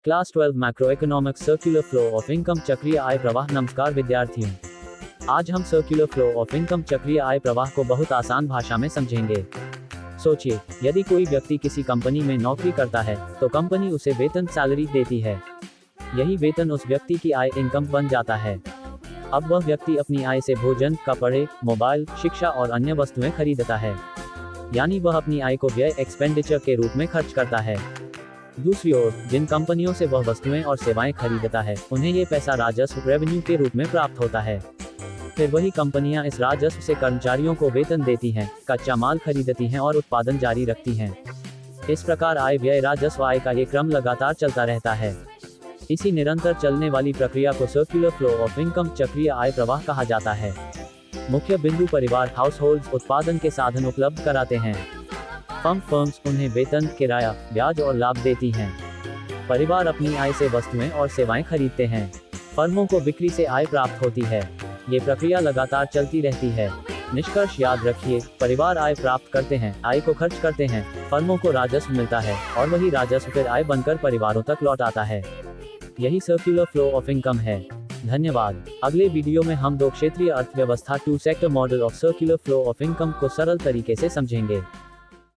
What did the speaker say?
Class 12 macroeconomics circular flow of income चक्रीय आय प्रवाह। नमस्कार विद्यार्थियों, आज हम सर्कुलर फ्लो ऑफ इनकम चक्रीय आय प्रवाह को बहुत आसान भाषा में समझेंगे। सोचिए, यदि कोई व्यक्ति किसी कंपनी में नौकरी करता है तो कंपनी उसे वेतन सैलरी देती है। यही वेतन उस व्यक्ति की आय इनकम बन जाता है। अब वह व्यक्ति अपनी आय से भोजन, कपड़े, मोबाइल, शिक्षा और अन्य वस्तुएं खरीदता है, यानी वह अपनी आय को व्यय एक्सपेंडिचर के रूप में खर्च करता है। दूसरी ओर, जिन कंपनियों से वह वस्तुएं और सेवाएं खरीदता है उन्हें ये पैसा राजस्व रेवेन्यू के रूप में प्राप्त होता है। फिर वही कंपनियां इस राजस्व से कर्मचारियों को वेतन देती हैं, कच्चा माल खरीदती हैं और उत्पादन जारी रखती हैं। इस प्रकार आय व्यय राजस्व आय का ये क्रम लगातार चलता रहता है। इसी निरंतर चलने वाली प्रक्रिया को सर्कुलर फ्लो ऑफ इनकम चक्रीय आय प्रवाह कहा जाता है। मुख्य बिंदु परिवार हाउसहोल्ड्स उत्पादन के साधन उपलब्ध कराते हैं। फर्म्स उन्हें वेतन, किराया, ब्याज और लाभ देती हैं। परिवार अपनी आय से वस्तुएं और सेवाएं खरीदते हैं। फर्मों को बिक्री से आय प्राप्त होती है। ये प्रक्रिया लगातार चलती रहती है। निष्कर्ष याद रखिए, परिवार आय प्राप्त करते हैं, आय को खर्च करते हैं, फर्मों को राजस्व मिलता है और वही राजस्व फिर आय बनकर परिवारों तक लौट आता है। यही सर्कुलर फ्लो ऑफ इनकम है। धन्यवाद। अगले वीडियो में हम दो क्षेत्रीय अर्थव्यवस्था 2 sector model of circular flow of income को सरल तरीके से समझेंगे।